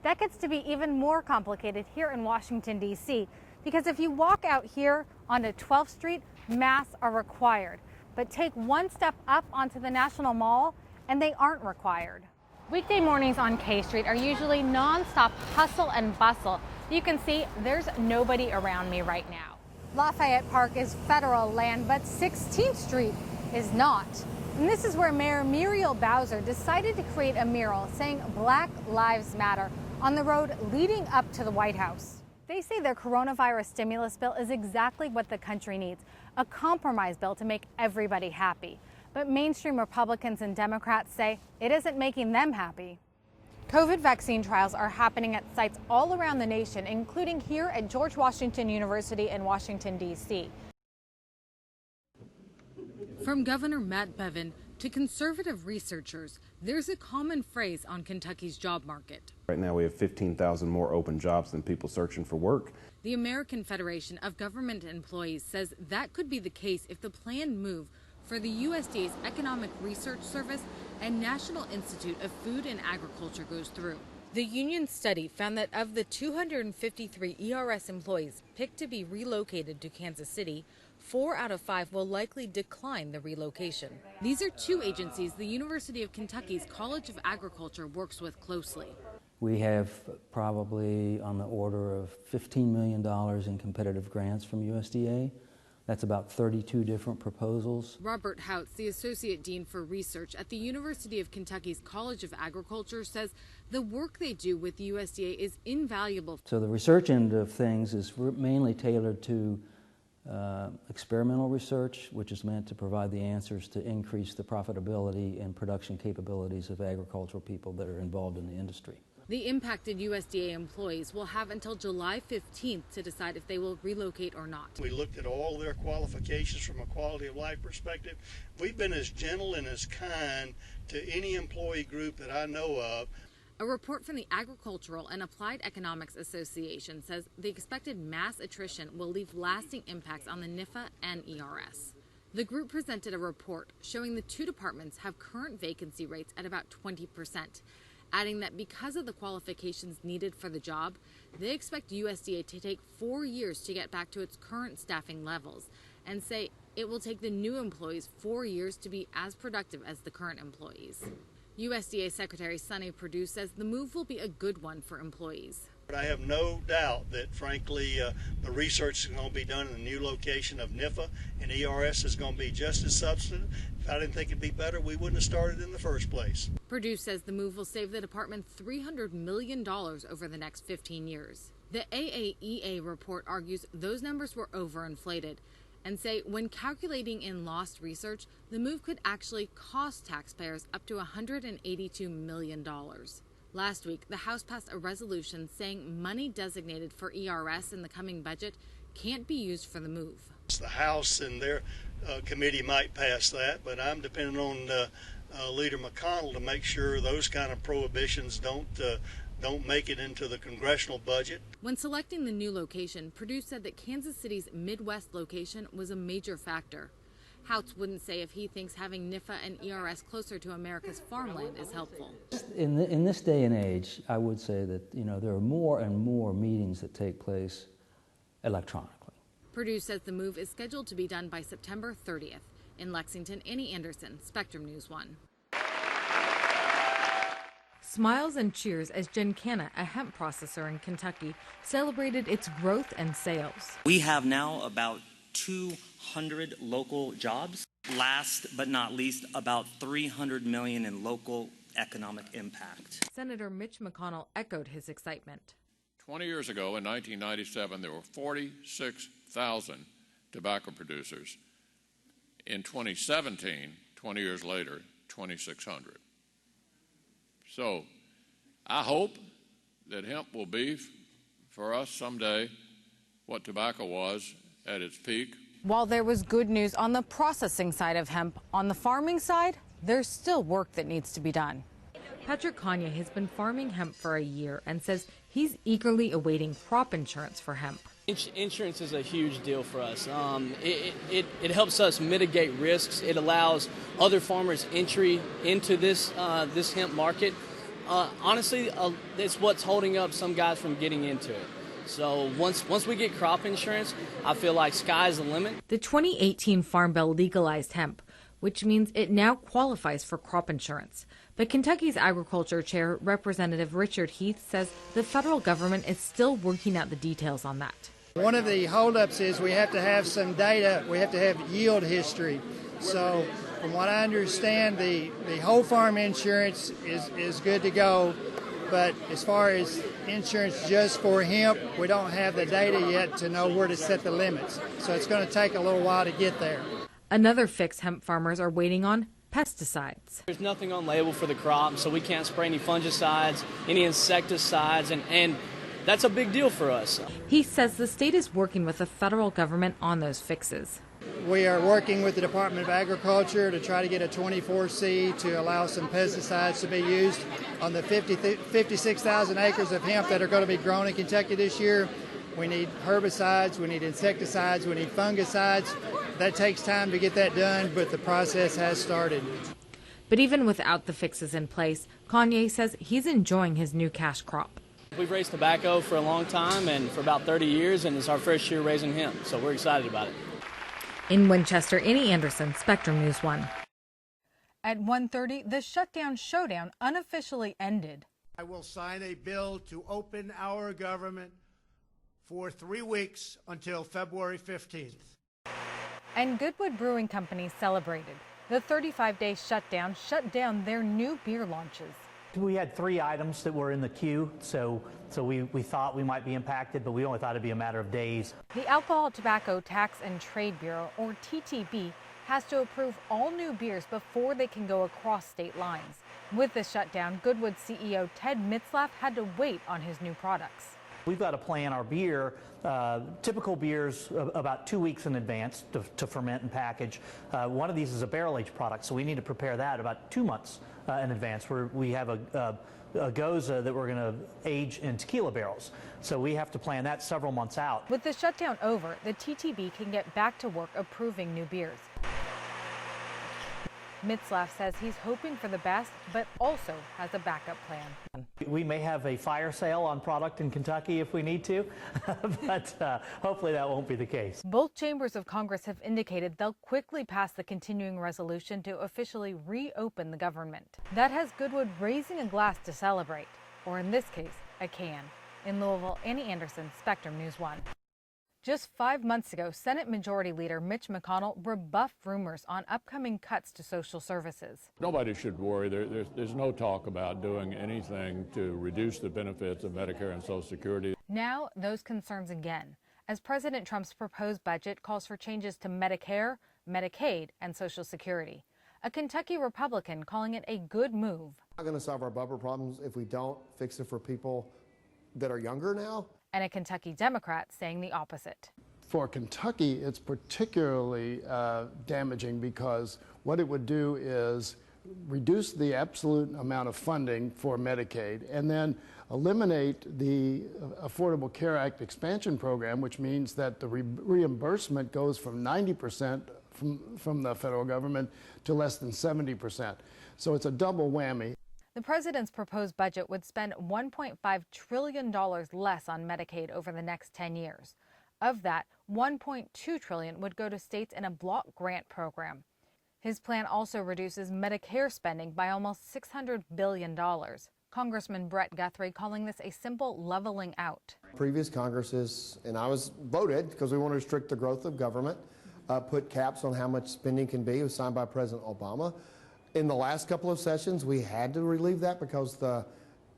That gets to be even more complicated here in Washington, D.C., because if you walk out here onto 12th Street, masks are required. But take one step up onto the National Mall, and they aren't required. Weekday mornings on K Street are usually nonstop hustle and bustle. You can see there's nobody around me right now. Lafayette Park is federal land, but 16th Street is not. And this is where Mayor Muriel Bowser decided to create a mural saying Black Lives Matter on the road leading up to the White House. They say their coronavirus stimulus bill is exactly what the country needs, a compromise bill to make everybody happy. But mainstream Republicans and Democrats say it isn't making them happy. COVID vaccine trials are happening at sites all around the nation, including here at George Washington University in Washington, D.C. From Governor Matt Bevin to conservative researchers, there's a common phrase on Kentucky's job market. Right now we have 15,000 more open jobs than people searching for work. The American Federation of Government Employees says that could be the case if the planned move for the USDA's Economic Research Service and National Institute of Food and Agriculture goes through. The union study found that of the 253 ERS employees picked to be relocated to Kansas City, 4 out of 5 will likely decline the relocation. These are two agencies the University of Kentucky's College of Agriculture works with closely. We have probably on the order of $15 million in competitive grants from USDA. That's about 32 different proposals. Robert Houts, the Associate Dean for Research at the University of Kentucky's College of Agriculture, says the work they do with USDA is invaluable. So the research end of things is mainly tailored to experimental research, which is meant to provide the answers to increase the profitability and production capabilities of agricultural people that are involved in the industry. The impacted USDA employees will have until July 15th to decide if they will relocate or not. We looked at all their qualifications from a quality of life perspective. We've been as gentle and as kind to any employee group that I know of. A report from the Agricultural and Applied Economics Association says the expected mass attrition will leave lasting impacts on the NIFA and ERS. The group presented a report showing the two departments have current vacancy rates at about 20%, adding that because of the qualifications needed for the job, they expect USDA to take 4 years to get back to its current staffing levels, and say it will take the new employees 4 years to be as productive as the current employees. USDA Secretary Sonny Perdue says the move will be a good one for employees. I have no doubt that, frankly, the research is going to be done in the new location of NIFA, and ERS is going to be just as substantive. If I didn't think it'd be better, we wouldn't have started in the first place. Perdue says the move will save the department $300 million over the next 15 years. The AAEA report argues those numbers were overinflated and say when calculating in lost research, the move could actually cost taxpayers up to $182 million. Last week, the House passed a resolution saying money designated for ERS in the coming budget can't be used for the move. The House and their committee might pass that, but I'm depending on Leader McConnell to make sure those kind of prohibitions don't make it into the congressional budget. When selecting the new location, Perdue said that Kansas City's Midwest location was a major factor. Houts wouldn't say if he thinks having NIFA and ERS closer to America's farmland is helpful. In this day and age, I would say that there are more and more meetings that take place electronically. Perdue says the move is scheduled to be done by September 30th. In Lexington, Annie Andersen, Spectrum News 1. Smiles and cheers as Gencana, a hemp processor in Kentucky, celebrated its growth and sales. We have now about 200 local jobs. Last but not least, about $300 million in local economic impact. Senator Mitch McConnell echoed his excitement. 20 years ago, in 1997, there were 46,000 tobacco producers. In 2017, 20 years later, 2,600. So I hope that hemp will be, for us someday, what tobacco was at its peak. While there was good news on the processing side of hemp, on the farming side, there's still work that needs to be done. Patrick Kanye has been farming hemp for a year and says he's eagerly awaiting crop insurance for hemp. Insurance is a huge deal for us. It helps us mitigate risks. It allows other farmers entry into this hemp market. Honestly, it's what's holding up some guys from getting into it. So once we get crop insurance, I feel like sky's the limit. The 2018 Farm Bill legalized hemp, which means it now qualifies for crop insurance. But Kentucky's Agriculture Chair, Representative Richard Heath, says the federal government is still working out the details on that. One of the holdups is we have to have some data, we have to have yield history. So from what I understand, the whole farm insurance is good to go. But as far as insurance just for hemp, we don't have the data yet to know where to set the limits. So it's going to take a little while to get there. Another fix hemp farmers are waiting on: pesticides. There's nothing on label for the crop, so we can't spray any fungicides, any insecticides, and that's a big deal for us. He says the state is working with the federal government on those fixes. We are working with the Department of Agriculture to try to get a 24C to allow some pesticides to be used on the 56,000 acres of hemp that are going to be grown in Kentucky this year. We need herbicides, we need insecticides, we need fungicides. That takes time to get that done, but the process has started. But even without the fixes in place, Kanye says he's enjoying his new cash crop. We've raised tobacco for a long time and for about 30 years, and it's our first year raising hemp, so we're excited about it. In Winchester, Annie Andersen, Spectrum News 1. At 1:30, the shutdown showdown unofficially ended. I will sign a bill to open our government for 3 weeks until February 15th. And Goodwood Brewing Company celebrated. The 35-day shutdown shut down their new beer launches. We had 3 items that were in the queue, so we thought we might be impacted, but we only thought it'd be a matter of days. The Alcohol, Tobacco, Tax and Trade Bureau, or TTB, has to approve all new beers before they can go across state lines. With the shutdown, Goodwood CEO Ted Mitzlaff had to wait on his new products. We've got to plan our beer, typical beers, about 2 weeks in advance to ferment and package. One of these is a barrel-aged product, so we need to prepare that about 2 months in advance. We have a Goza that we're going to age in tequila barrels, so we have to plan that several months out. With the shutdown over, the TTB can get back to work approving new beers. Mitzlaff says he's hoping for the best, but also has a backup plan. We may have a fire sale on product in Kentucky if we need to, but hopefully that won't be the case. Both chambers of Congress have indicated they'll quickly pass the continuing resolution to officially reopen the government. That has Goodwood raising a glass to celebrate, or in this case, a can. In Louisville, Annie Andersen, Spectrum News 1. Just 5 months ago, Senate Majority Leader Mitch McConnell rebuffed rumors on upcoming cuts to social services. Nobody should worry. There's no talk about doing anything to reduce the benefits of Medicare and Social Security. Now, those concerns again, as President Trump's proposed budget calls for changes to Medicare, Medicaid, and Social Security. A Kentucky Republican calling it a good move. We're not going to solve our bubble problems if we don't fix it for people that are younger now. And a Kentucky Democrat saying the opposite. For Kentucky, it's particularly damaging because what it would do is reduce the absolute amount of funding for Medicaid and then eliminate the Affordable Care Act expansion program, which means that the reimbursement goes from 90% from the federal government to less than 70%. So it's a double whammy. The president's proposed budget would spend $1.5 trillion less on Medicaid over the next 10 years. Of that, $1.2 trillion would go to states in a block grant program. His plan also reduces Medicare spending by almost $600 billion. Congressman Brett Guthrie calling this a simple leveling out. Previous Congresses, and I was voted because we want to restrict the growth of government, put caps on how much spending can be. It was signed by President Obama. In the last couple of sessions, we had to relieve that because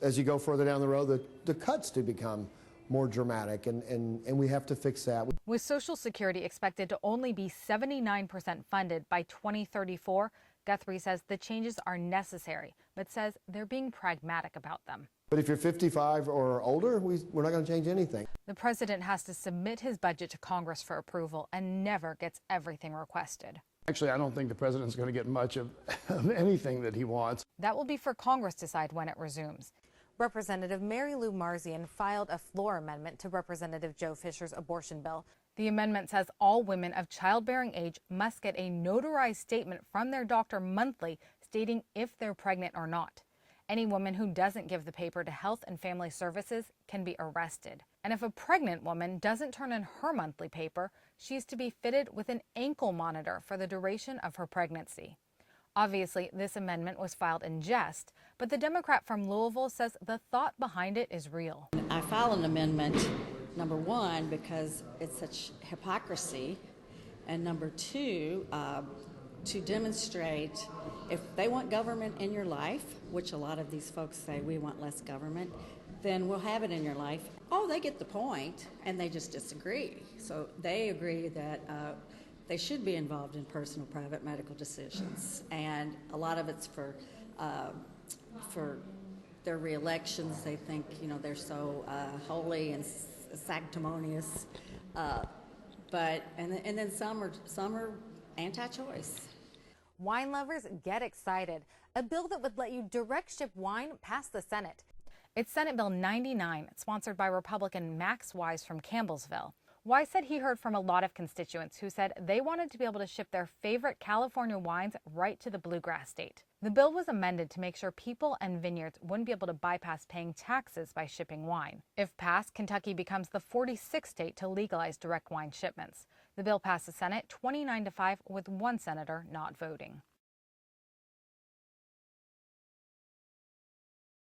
as you go further down the road, the cuts do become more dramatic, and we have to fix that. With Social Security expected to only be 79% funded by 2034, Guthrie says the changes are necessary, but says they're being pragmatic about them. But if you're 55 or older, we're not going to change anything. The president has to submit his budget to Congress for approval and never gets everything requested. Actually, I don't think the president's going to get much of anything that he wants. That will be for Congress to decide when it resumes. Representative Mary Lou Marzian filed a floor amendment to Representative Joe Fisher's abortion bill. The amendment says all women of childbearing age must get a notarized statement from their doctor monthly stating if they're pregnant or not. Any woman who doesn't give the paper to Health and Family Services can be arrested. And if a pregnant woman doesn't turn in her monthly paper, she's to be fitted with an ankle monitor for the duration of her pregnancy. Obviously, this amendment was filed in jest, but the Democrat from Louisville says the thought behind it is real. I filed an amendment, number one, because it's such hypocrisy, and number two, to demonstrate if they want government in your life, which a lot of these folks say we want less government, then we'll have it in your life. Oh, they get the point, and they just disagree. So they agree that they should be involved in personal private medical decisions, and a lot of it's for their re-elections. They think, you know, they're so holy and sanctimonious, but then some are anti-choice. Wine lovers, get excited. A bill that would let you direct ship wine passed the Senate. It's Senate Bill 99, sponsored by Republican Max Wise from Campbellsville. Wise said he heard from a lot of constituents who said they wanted to be able to ship their favorite California wines right to the bluegrass state. The bill was amended to make sure people and vineyards wouldn't be able to bypass paying taxes by shipping wine. If passed, Kentucky becomes the 46th state to legalize direct wine shipments. The bill passed the Senate 29-5 with one senator not voting.